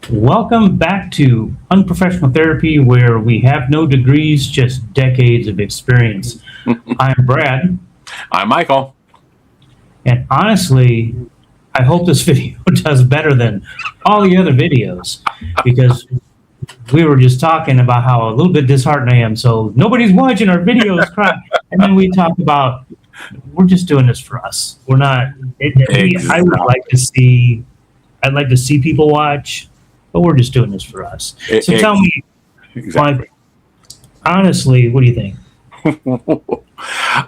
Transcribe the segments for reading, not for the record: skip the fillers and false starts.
Welcome back to Unprofessional Therapy, where we have no degrees, just decades of experience. I'm Brad, I'm Michael. and honestly, I hope this video does better than all the other videos because we were just talking about how a little bit disheartened I am. So nobody's watching our videos, crap. And then we talked about we're just doing this for us. We're not. I would like to see. I'd like to see people watch, but we're just doing this for us. So tell me, Mike, honestly, what do you think?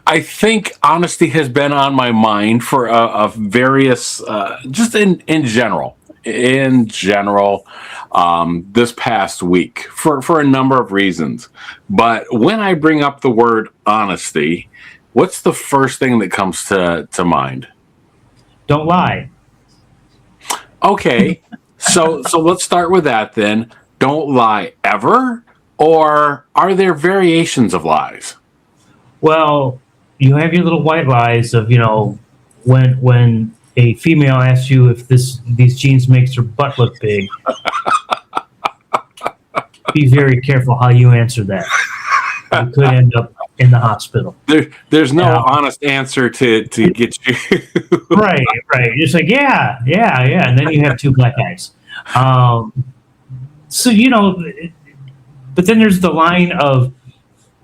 I think honesty has been on my mind for various, just in general, this past week for a number of reasons. But when I bring up the word honesty, what's the first thing that comes to mind? Don't lie. Okay, so let's start with that then. Don't lie ever, or are there variations of lies? Well, you have your little white lies of when a female asks you if these jeans makes her butt look big. Be very careful how you answer that. You could end up in the hospital. There's no honest answer to get you. Right. You're just like, yeah, and then you have two black eyes. So but then there's the line of,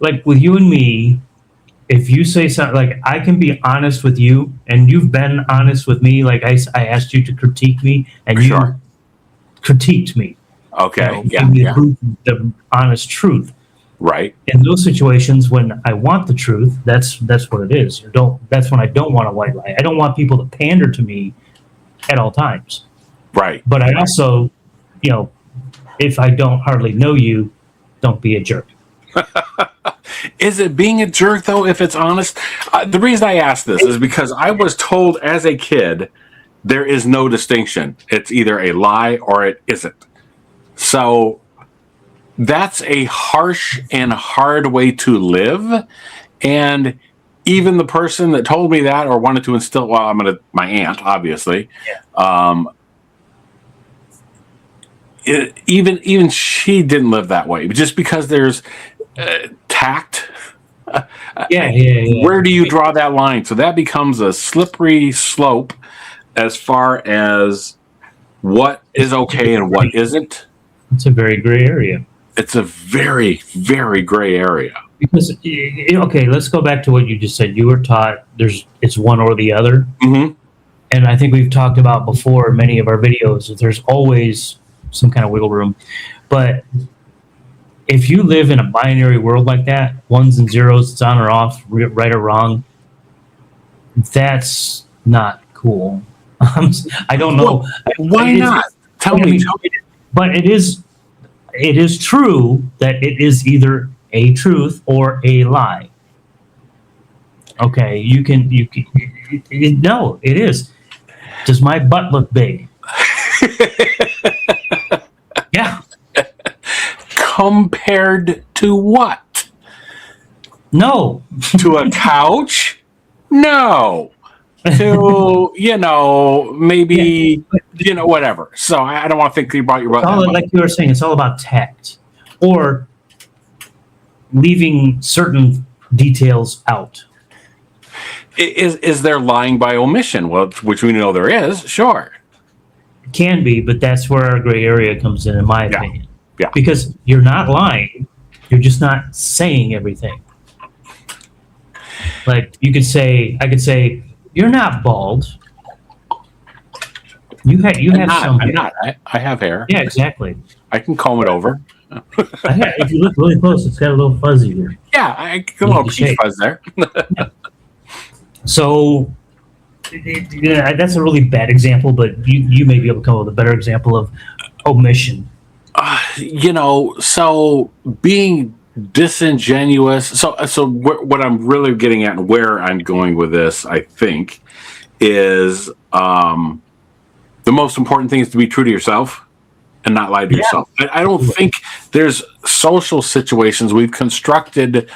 like, with you and me. If you say something like, I can be honest with you, and you've been honest with me, like I asked you to critique me, and you critiqued me. Okay, the honest truth. Right. In those situations, when I want the truth, that's what it is. That's when I don't want a white lie. I don't want people to pander to me at all times. Right. But I also, if I don't hardly know you, don't be a jerk. Is it being a jerk, though, if it's honest? The reason I ask this is because I was told as a kid there is no distinction. It's either a lie or it isn't. So that's a harsh and hard way to live. And even the person that told me that or wanted to instill, my aunt, obviously, even she didn't live that way. Just because there's tact. Where do you draw that line? So that becomes a slippery slope as far as what is okay and what isn't. It's a very gray area. It's a very, very gray area. Because, okay, let's go back to what you just said. You were taught it's one or the other. Mm-hmm. And I think we've talked about before in many of our videos that there's always some kind of wiggle room. But if you live in a binary world like that, ones and zeros, it's on or off, right or wrong, that's not cool. I don't know. Why not? Tell me. But it is true that it is either a truth or a lie. Okay, no, it is. Does my butt look big? Yeah. Compared to what? No. To a couch? No. To, maybe, whatever. So I don't want to think about your butt. Like you were saying, it's all about tact or leaving certain details out. Is there lying by omission? Well, which we know there is, sure. It can be, but that's where our gray area comes in my opinion. Yeah. Because you're not lying, you're just not saying everything. Like I could say, you're not bald. You have some hair. I'm not. I have hair. Yeah, exactly. I can comb it over. If you look really close, it's got a little fuzzy here. Yeah, I get a little peach fuzz there. Yeah. So that's a really bad example, but you may be able to come up with a better example of omission. So being disingenuous. So what I'm really getting at and where I'm going with this, I think, is the most important thing is to be true to yourself and not lie to yourself. I don't think there's social situations. We've constructed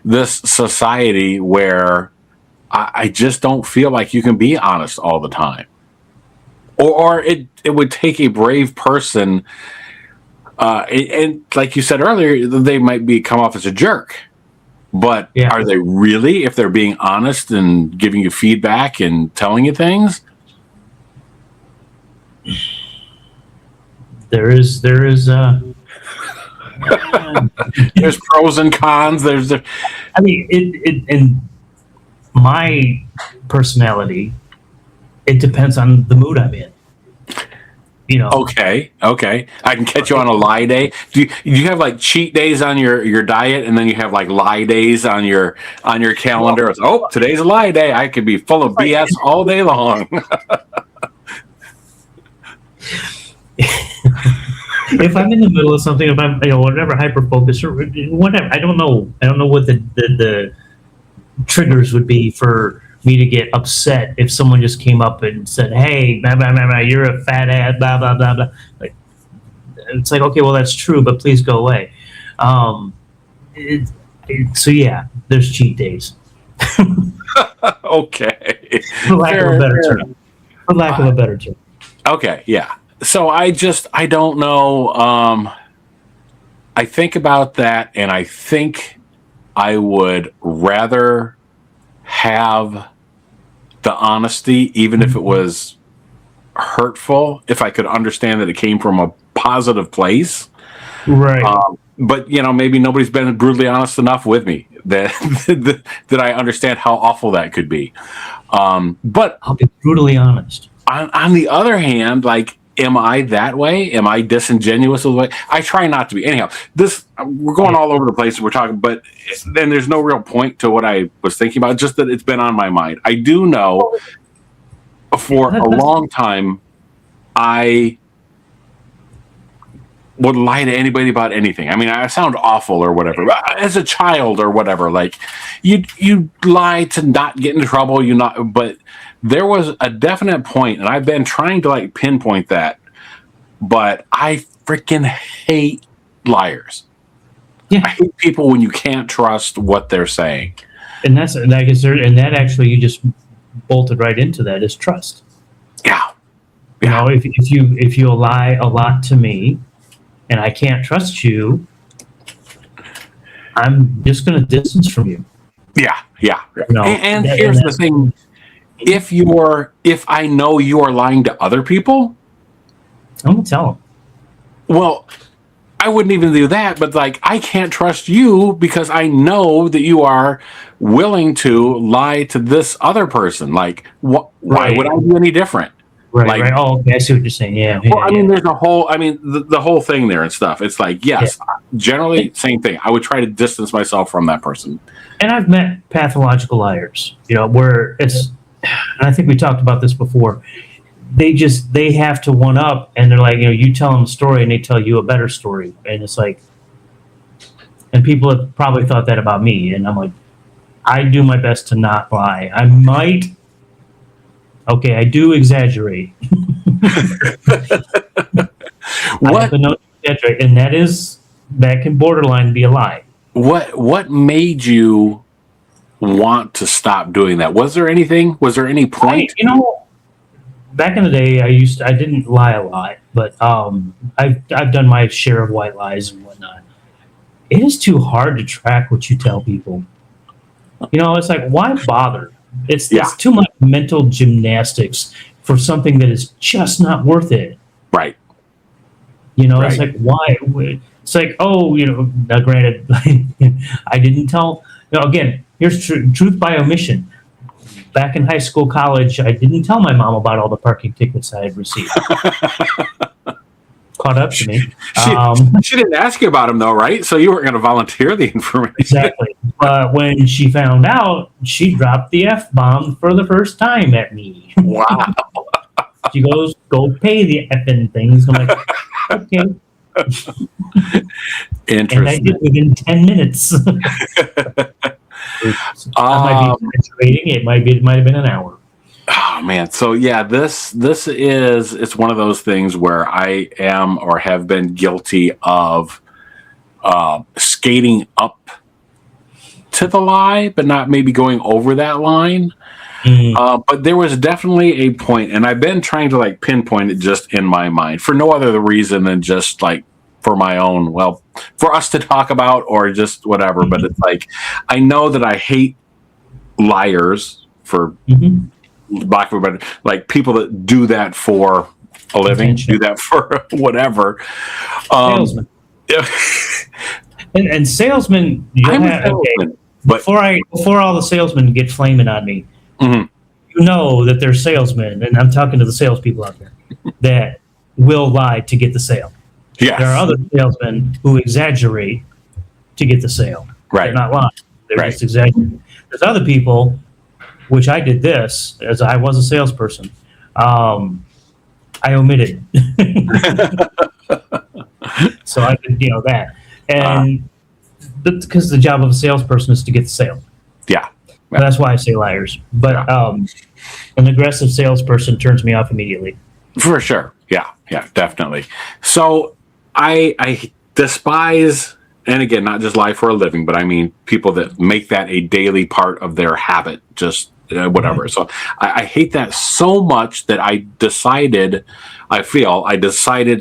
this society where I just don't feel like you can be honest all the time. or it would take a brave person. And like you said earlier, they might come off as a jerk. But Yeah. are they really, if they're being honest and giving you feedback and telling you things? There's There's pros and cons. I mean, it in my personality, it depends on the mood I'm in. You know. Okay. I can catch you on a lie day. Do you have like cheat days on your diet, and then you have like lie days on your calendar? It's, today's a lie day. I could be full of BS all day long. If I'm in the middle of something, if I'm whatever, hyper focused or whatever, I don't know what the triggers would be for me to get upset if someone just came up and said, "Hey, blah, blah, blah, blah, you're a fat ass," blah blah blah blah. Like, it's like, okay, well, that's true, but please go away. So yeah, there's cheat days. Okay. For lack of a better term. Okay, yeah. So I don't know. I think about that, and I think I would rather have the honesty, even if it was hurtful, if I could understand that it came from a positive place. Right. But maybe nobody's been brutally honest enough with me that that I understand how awful that could be. But I'll be brutally honest. On the other hand, like, am I that way? Am I disingenuous with the way? I try not to be. Anyhow, we're going all over the place. We're talking, but then there's no real point to what I was thinking about. Just that it's been on my mind. I do know for a long time, I would lie to anybody about anything. I mean, I sound awful or whatever. As a child or whatever, like you lie to not get into trouble. But there was a definite point, and I've been trying to like pinpoint that, but I freaking hate liars. Yeah. I hate people when you can't trust what they're saying. And that actually you just bolted right into that is trust. Yeah. You know, if you lie a lot to me, and I can't trust you, I'm just going to distance from you. Yeah. No, and here's the thing: if I know you are lying to other people, I'm going to tell them. Well, I wouldn't even do that, but like, I can't trust you because I know that you are willing to lie to this other person. Like, why would I be any different? Right. Oh, okay. I see what you're saying. Yeah. Well, I mean, there's the whole thing there and stuff. It's like, yes, generally same thing. I would try to distance myself from that person. And I've met pathological liars, where and I think we talked about this before. They have to one up, and they're like, you tell them a story and they tell you a better story. And it's like, and people have probably thought that about me. And I'm like, I do my best to not lie. I might. Okay, I do exaggerate. What? And that can borderline be a lie. What made you want to stop doing that? Was there anything? Was there any point? Back in the day, I didn't lie a lot, but I've done my share of white lies and whatnot. It is too hard to track what you tell people. It's like, why bother? It's too much mental gymnastics for something that is just not worth it. Right. Right. It's like, why? It's like, now granted, I didn't tell. Again, here's truth by omission. Back in high school, college, I didn't tell my mom about all the parking tickets I had received. Caught up to me. She didn't ask you about them, though, right? So you weren't going to volunteer the information. Exactly. But when she found out, she dropped the F-bomb for the first time at me. Wow. She goes, "Go pay the effing things." I'm like, okay. Interesting. And I did within 10 minutes. I might be exaggerating. It might have been an hour. Oh man. So yeah, it's one of those things where I am or have been guilty of skating up to the lie, but not maybe going over that line. But there was definitely a point, and I've been trying to like pinpoint it just in my mind for no other reason than just like for my own, well, for us to talk about or just whatever. But it's like, I know that I hate liars, for lack of a better, like people that do that for a living, do that for whatever. Salesman. and salesmen, I'm a salesman, but before all the salesmen get flaming on me, you know that there's salesmen, and I'm talking to the salespeople out there, that will lie to get the sale. Yes. There are other salesmen who exaggerate to get the sale. Right. They're not lying. They're just exaggerating. There's other people, which I did this, as I was a salesperson. I omitted. So I could, that. And because the job of a salesperson is to get the sale. Yeah. That's why I say liars. But an aggressive salesperson turns me off immediately. For sure. Yeah, definitely. So I despise, and again, not just lie for a living, but I mean people that make that a daily part of their habit, just whatever. So I hate that so much that I decided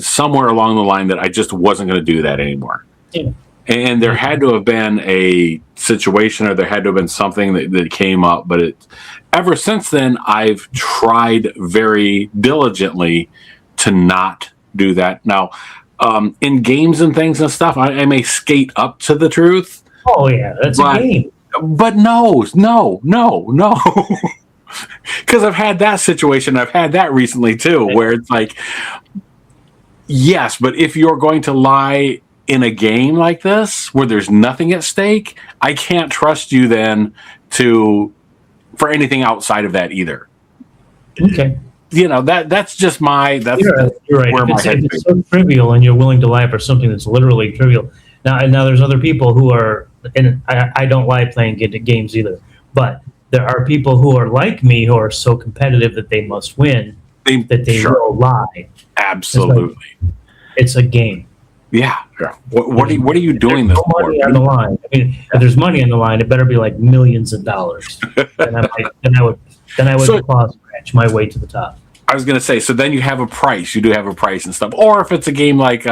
somewhere along the line that I just wasn't going to do that anymore. Yeah. And there had to have been a situation, or there had to have been something that came up. But ever since then, I've tried very diligently to not do that. Now, in games and things and stuff, I may skate up to the truth. Oh, yeah, that's a game. But no. Because I've had that situation. I've had that recently, too, where it's like, yes, but if you're going to lie in a game like this where there's nothing at stake, I can't trust you then for anything outside of that either. Okay. That's just you're right. Where if it's so trivial and you're willing to lie for something that's literally trivial. Now there's other people who are, and I don't lie playing games either, but there are people who are like me who are so competitive that they must win, that they will lie. Absolutely. It's a game. Yeah. What are you doing this for? Money on the line. I mean, if there's money on the line, it better be like millions of dollars. Then I would claw scratch my way to the top. I was going to say, so then you have a price. You do have a price and stuff. Or if it's a game like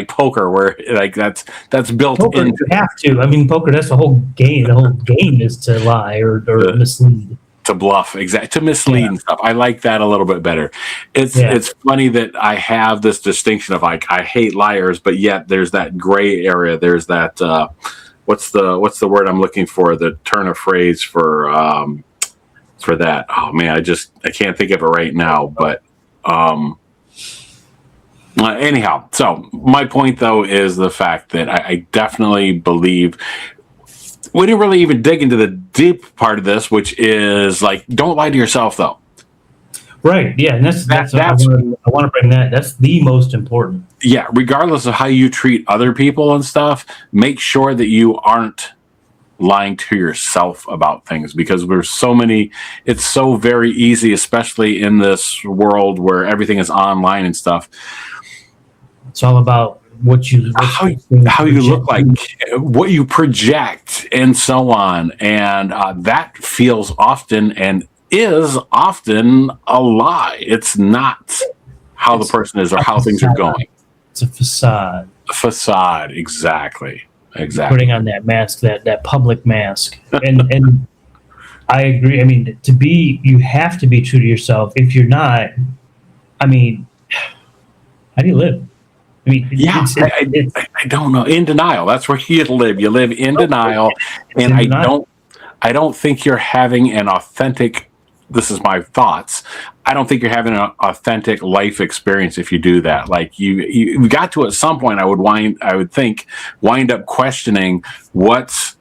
poker, where like that's built poker, in. You have to. I mean, poker. That's the whole game. The whole game is to lie or mislead. To bluff, to mislead and stuff. I like that a little bit better. It's funny that I have this distinction of like I hate liars, but yet there's that gray area. There's that what's the word I'm looking for? The turn of phrase for that. Oh man, I can't think of it right now. But anyhow, so my point though is the fact that I definitely believe. We didn't really even dig into the deep part of this, which is like, don't lie to yourself, though. Right. Yeah. And that's I want to bring that. That's the most important. Yeah. Regardless of how you treat other people and stuff, make sure that you aren't lying to yourself about things, because it's so very easy, especially in this world where everything is online and stuff. It's all about how you look like, what you project, and so on, and that feels often and is often a lie. It's not how the person is or how things are going. It's a facade. A facade, exactly. Putting on that mask, that public mask, and I agree. I mean, you have to be true to yourself. If you're not, I mean, how do you live? I mean, I don't know. In denial. That's where you live. You live in denial, and I don't think you're having an authentic. This is my thoughts. I don't think you're having an authentic life experience if you do that. Like you got to at some point. I would wind up questioning what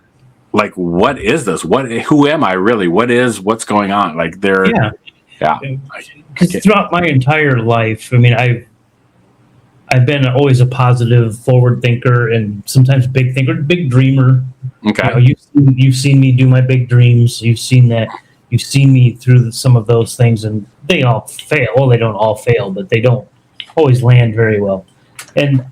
is this? Who am I really? What's going on? Like because throughout my entire life, I mean, I've been always a positive, forward thinker, and sometimes big thinker, big dreamer. Okay. You've seen me do my big dreams. You've seen that. You've seen me through some of those things, and they all fail. Well, they don't all fail, but they don't always land very well. And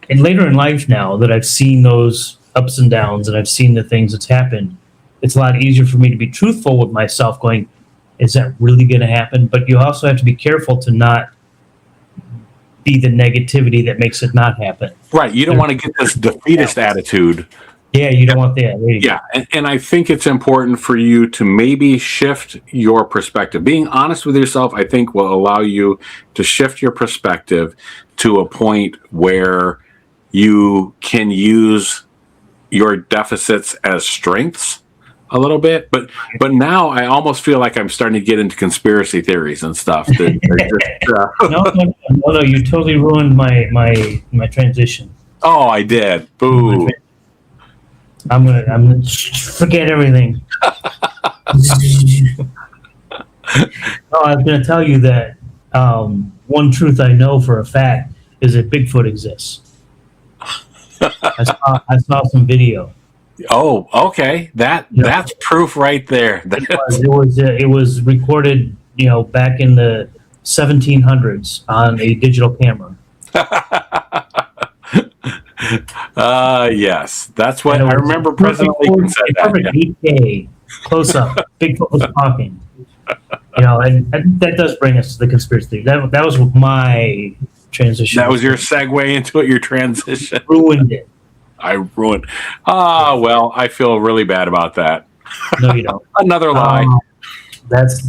later in life now that I've seen those ups and downs, and I've seen the things that's happened, it's a lot easier for me to be truthful with myself going, is that really going to happen? But you also have to be careful to not be the negativity that makes it not happen. Right. You don't want to get this defeatist attitude. Yeah, you don't want that. Yeah. And I think it's important for you to maybe shift your perspective. Being honest with yourself, I think, will allow you to shift your perspective to a point where you can use your deficits as strengths a little bit. But now I almost feel like I'm starting to get into conspiracy theories and stuff. No, you totally ruined my transition. Oh, I did. Boo. I'm gonna forget everything. I was gonna tell you that one truth I know for a fact is that Bigfoot exists. I saw some video. Oh, okay. That's proof right there. It was recorded, back in the 1700s on a digital camera. Yes, that's what I remember. President Lincoln said that. Perfect 8K close up. Bigfoot was talking. And that does bring us to the conspiracy theory. That was my transition. That was your segue into it. Your transition ruined it. I ruined. Well, I feel really bad about that. No, you don't. Another lie.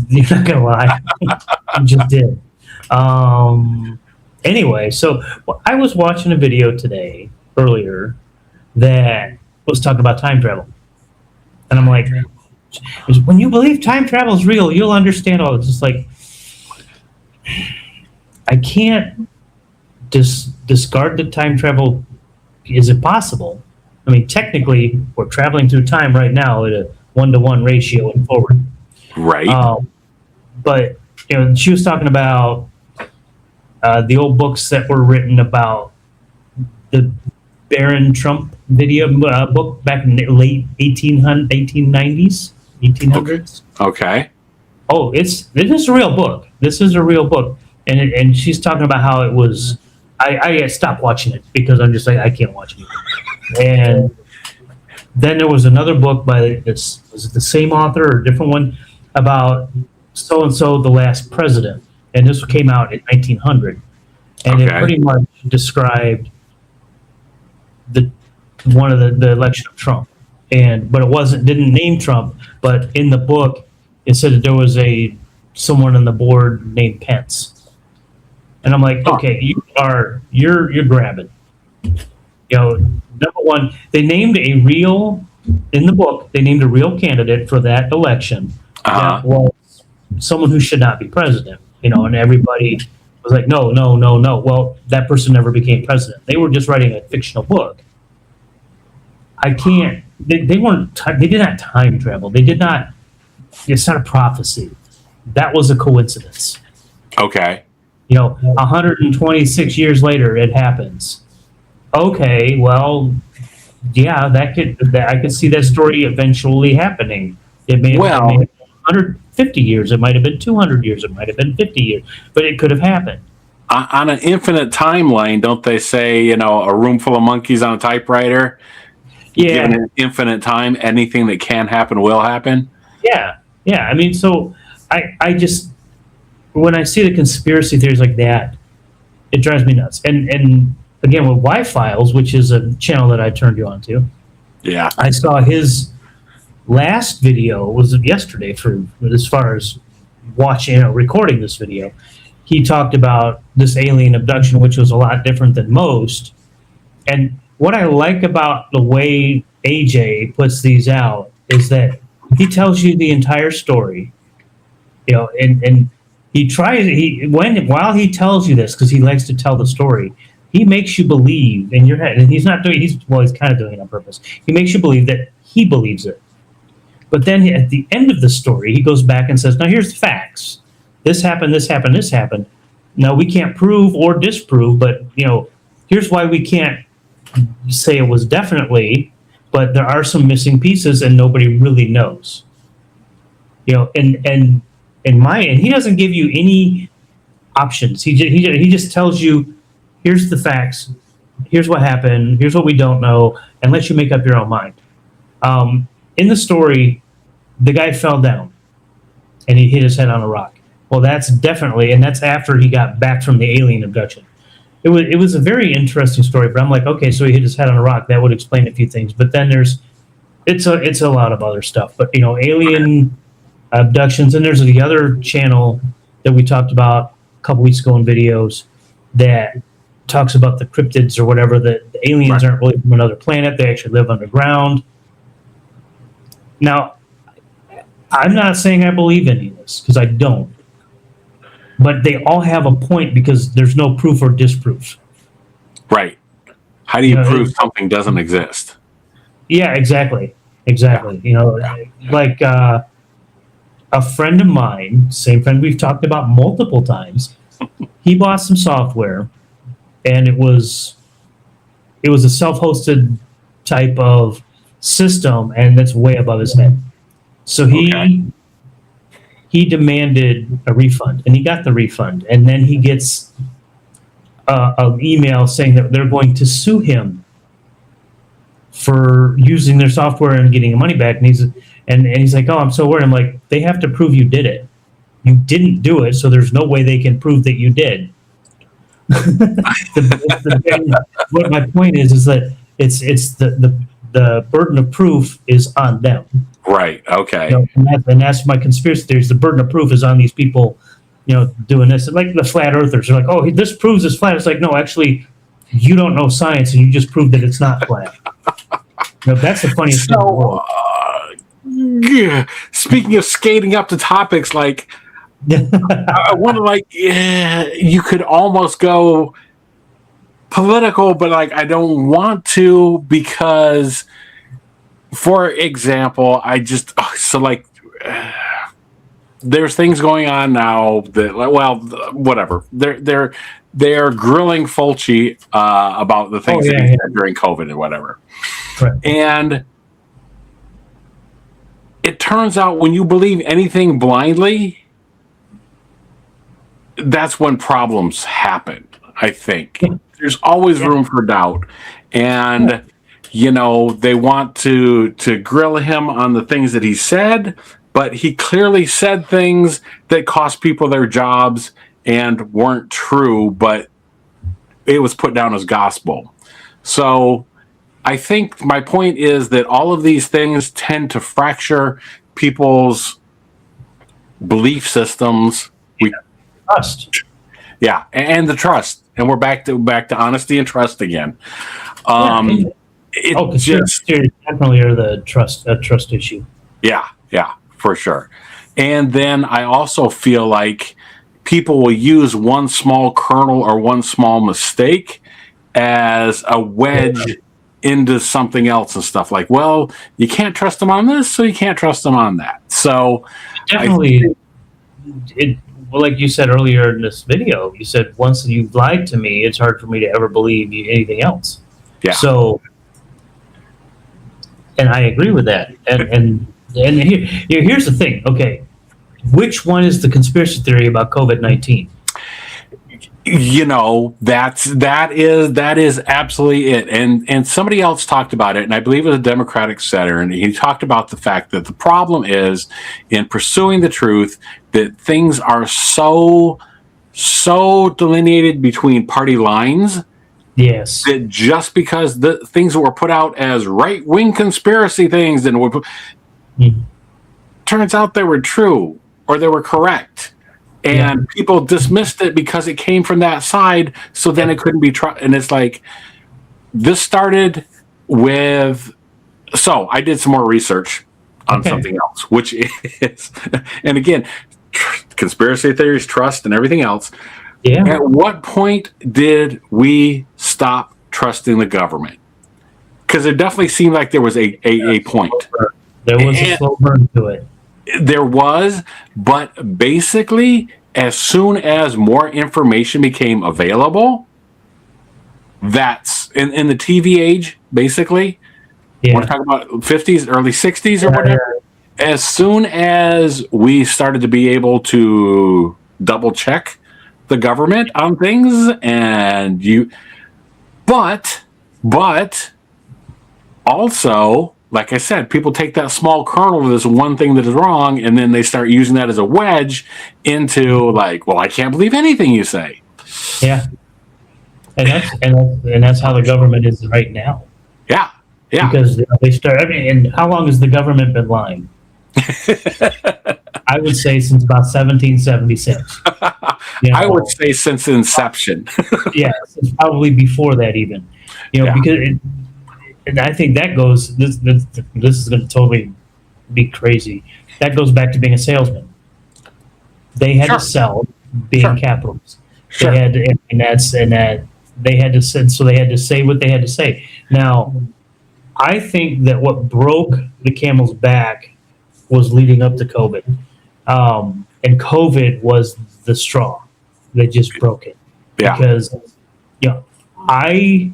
You're not gonna lie. You just did. Anyway, so I was watching a video earlier that was talking about time travel, and I'm like, when you believe time travel is real, you'll understand all this. It's like I can't discard the time travel. Is it possible? I mean, technically, we're traveling through time right now at a 1-to-1 ratio and forward. Right. But she was talking about the old books that were written about the Baron Trump video book back in the late 1890s, 1800s. Okay. Oh, this is a real book. This is a real book, and she's talking about how it was. I stopped watching it because I'm just like, I can't watch it. And then there was another book by was it the same author or a different one about so and so the last president, and this came out in 1900, and it pretty much described the election of Trump, but it didn't name Trump, but in the book it said that there was someone on the board named Pence. And I'm like, okay, you're grabbing. Number one, they named in the book, they named a real candidate for that election. That was someone who should not be president, and everybody was like, no. Well, that person never became president. They were just writing a fictional book. They did not time travel. It's not a prophecy. That was a coincidence. Okay. 126 years later, it happens. Okay, well, yeah, I could see that story eventually happening. It may have been 150 years, it might have been 200 years, it might have been 50 years, but it could have happened. On an infinite timeline, don't they say, a room full of monkeys on a typewriter? Yeah. Given an infinite time, anything that can happen will happen? Yeah. I mean, so I just, when I see the conspiracy theories like that, it drives me nuts. And again, with Y-Files, which is a channel that I turned you on to, yeah, I saw his last video was yesterday as far as recording this video. He talked about this alien abduction, which was a lot different than most. And what I like about the way AJ puts these out is that he tells you the entire story, and he tries. While he tells you this, because he likes to tell the story, he makes you believe in your head, and he's kind of doing it on purpose. He makes you believe that he believes it, but then at the end of the story, he goes back and says, "Now here's the facts. This happened. This happened. This happened. Now we can't prove or disprove, but here's why we can't say it was definitely, but there are some missing pieces, and nobody really knows." And he doesn't give you any options. He just tells you, here's the facts, here's what happened, here's what we don't know, and lets you make up your own mind. In the story, the guy fell down and he hit his head on a rock. Well, that's definitely, and that's after he got back from the alien abduction. It was a very interesting story, but I'm like, okay, so he hit his head on a rock. That would explain a few things. But then it's a lot of other stuff. But alien abductions, and there's the other channel that we talked about a couple weeks ago in videos that talks about the cryptids or whatever. That the aliens aren't really from another planet; they actually live underground. Now, I'm not saying I believe any of this because I don't. But they all have a point because there's no proof or disproof. Right. How do you prove something doesn't exist? Yeah, exactly. Like a friend of mine, same friend we've talked about multiple times, he bought some software, and it was a self-hosted type of system, and that's way above his head. So he demanded a refund, and he got the refund, and then he gets an email saying that they're going to sue him for using their software and getting money back. And he's like, "Oh, I'm so worried." I'm like, "They have to prove you did it. You didn't do it, so there's no way they can prove that you did." What my point is that it's the burden of proof is on them. Right. Okay. And that's my conspiracy theories. The burden of proof is on these people, doing this. Like the flat earthers are like, "Oh, this proves it's flat." It's like, no, actually, you don't know science, and you just proved that it's not flat. That's the funniest thing in the world. Speaking of skating up to topics, like I wonder, you could almost go political, but I don't want to because. For example, there's things going on now that, whatever. They're grilling Fulci about the things that he said during COVID and whatever. Right. And it turns out when you believe anything blindly, that's when problems happen, I think. There's always room for doubt. And... they want to grill him on the things that he said, but he clearly said things that cost people their jobs and weren't true, but it was put down as gospel. So I think my point is that all of these things tend to fracture people's belief systems. Trust. Yeah, and the trust. And we're back to honesty and trust again. Definitely are the trust issue. Yeah, for sure. And then I also feel like people will use one small kernel or one small mistake as a wedge into something else and stuff like, well, you can't trust them on this, so you can't trust them on that. So definitely, like you said earlier in this video, you said once you've lied to me, it's hard for me to ever believe anything else. Yeah. So. And I agree with that. And here's the thing. Okay, which one is the conspiracy theory about COVID-19? That is absolutely it. And somebody else talked about it, and I believe it was a Democratic senator, and he talked about the fact that the problem is in pursuing the truth that things are so delineated between party lines. Yes. That just because the things that were put out as right-wing conspiracy things turns out they were true or they were correct. And people dismissed it because it came from that side, so then it couldn't be trusted. And it's like, this started with... So I did some more research on something else, which is... And again, conspiracy theories, trust, and everything else... Yeah. At what point did we stop trusting the government? Because it definitely seemed like there was a point. There was a slow burn to it. There was, but basically, as soon as more information became available, that's in the TV age, basically. Yeah. We're talking about 50s, early 60s or whatever. As soon as we started to be able to double check the government on things, but also like I said, people take that small kernel of this one thing that is wrong, and then they start using that as a wedge into like, well, I can't believe anything you say. Yeah. And that's how the government is right now. Yeah. Yeah. Because they start. I mean, and how long has the government been lying? I would say since about 1776. I would say since inception. Yeah, since probably before that even. Because and I think that goes. This is going to totally be crazy. That goes back to being a salesman. They had to sell, being capitalists. They had to, they had to say, so they had to say what they had to say. Now, I think that what broke the camel's back was leading up to COVID, and COVID was the straw that just broke it. Yeah. Because I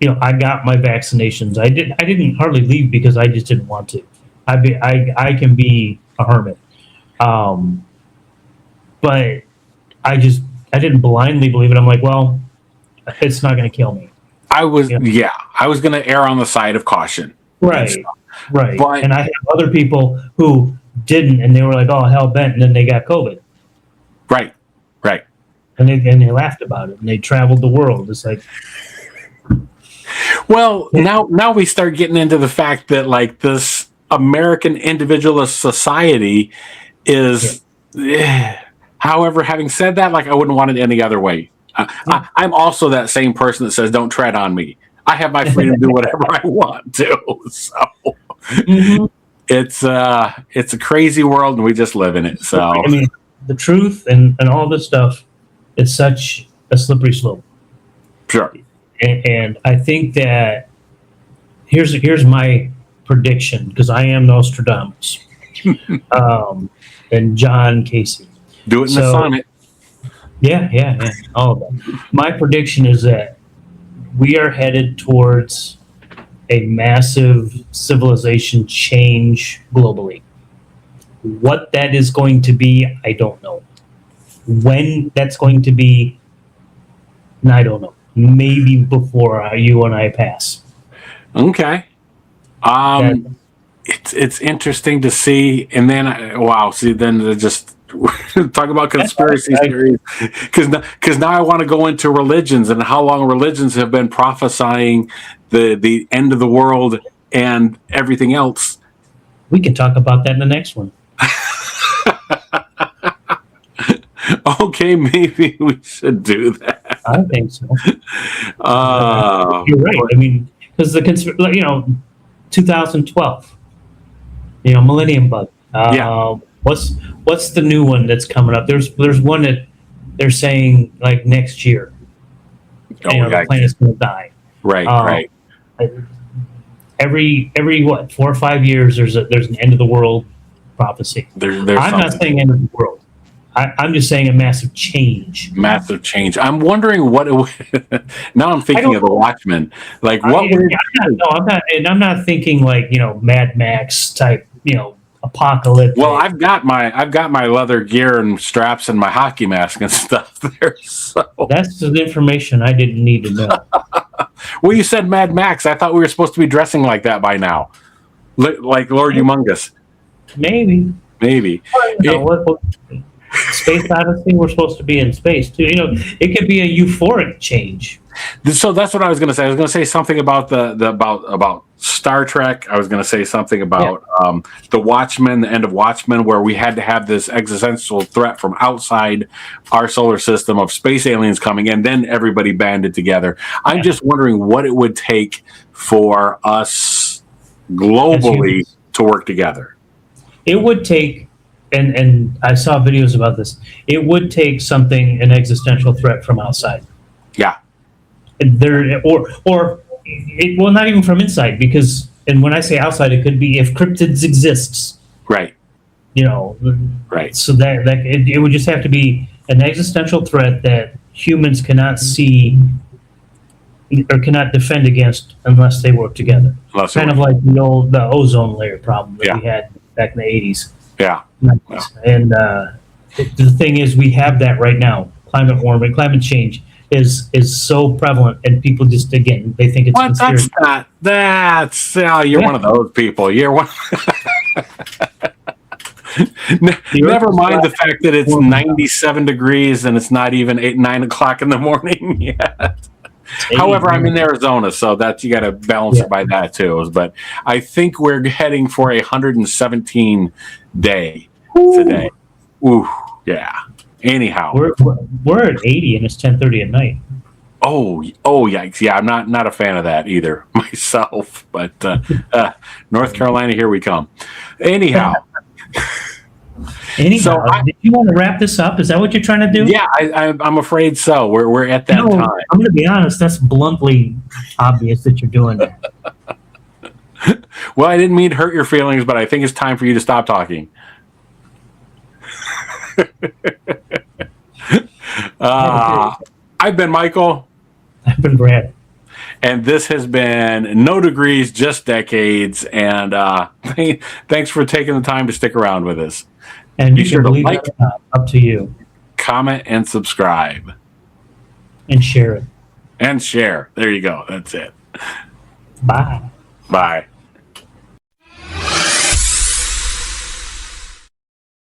got my vaccinations. I didn't hardly leave because I just didn't want to. I can be a hermit, but I didn't blindly believe it. I'm like, well, it's not going to kill me. I was going to err on the side of caution. Right. But, and I have other people who didn't, and they were like, "Oh, hell bent," and then they got COVID. Right. And they laughed about it, and they traveled the world. It's like, well, now we start getting into the fact that like this American individualist society is. However, having said that, like I wouldn't want it any other way. I'm also that same person that says, "Don't tread on me." I have my freedom to do whatever I want to. So it's a crazy world, and we just live in it. So I mean, the truth and all this stuff, it's such a slippery slope. Sure. And I think that here's my prediction, because I am Nostradamus, and John Casey. Do it in the sonnet. Yeah, all of that. My prediction is that we are headed towards a massive civilization change globally. What that is going to be, I don't know. When that's going to be, I don't know. Maybe before you and I pass. Okay. It's interesting to see, and then then just talk about conspiracy theories, because now I want to go into religions and how long religions have been prophesying the end of the world and everything else. We can talk about that in the next one. Okay, maybe we should do that. I think so. You're right. I mean, because 2012, Millennium Bug. What's the new one that's coming up? There's one that they're saying like next year. The planet's going to die. Right. Every 4 or 5 years, there's an end of the world prophecy. I'm not saying end of the world. I'm just saying a massive change. I'm wondering what. Now I'm thinking of the Watchmen. Like what? I'm not thinking like Mad Max type apocalypse. Well, I've got my leather gear and straps and my hockey mask and stuff there. So that's the information I didn't need to know. Well, you said Mad Max. I thought we were supposed to be dressing like that by now, like Lord Humongous. Maybe. Space Odyssey, we're supposed to be in space too. It could be a euphoric change. So that's what I was going to say. I was going to say something about about Star Trek. I was going to say something about the Watchmen, the end of Watchmen, where we had to have this existential threat from outside our solar system of space aliens coming, and then everybody banded together. I'm just wondering what it would take for us globally to work together. It would take. And I saw videos about this. It would take an existential threat from outside. Yeah. Well, not even from inside, because, and when I say outside, it could be if cryptids exists. Right. Right. So that it would just have to be an existential threat that humans cannot see or cannot defend against unless they work together. Kind of like the ozone layer problem that we had back in the 80s. Yeah. And the thing is, we have that right now. Climate warming, climate change. is so prevalent, and people just, again, they think it's What? conspiracy. You're one of those people. You're one. Never mind the fact that it's 97 degrees and it's not even 9 o'clock in the morning yet. However, I'm in Arizona, so that's, you got to balance it by that too. But I think we're heading for 117 day today. Ooh, yeah. Anyhow, we're at 80 and it's 10:30 at night. Oh, yikes! Yeah, I'm not a fan of that either myself. But North Carolina, here we come. Anyhow. So did you want to wrap this up? Is that what you're trying to do? Yeah, I'm afraid so. We're at that time. I'm going to be honest. That's bluntly obvious that you're doing that. Well, I didn't mean to hurt your feelings, but I think it's time for you to stop talking. I've been Michael. I've been Brad. And this has been No Degrees, Just Decades. And thanks for taking the time to stick around with us. And be sure to like, up to you. Comment and subscribe. And share it. And share. There you go. That's it. Bye. Bye.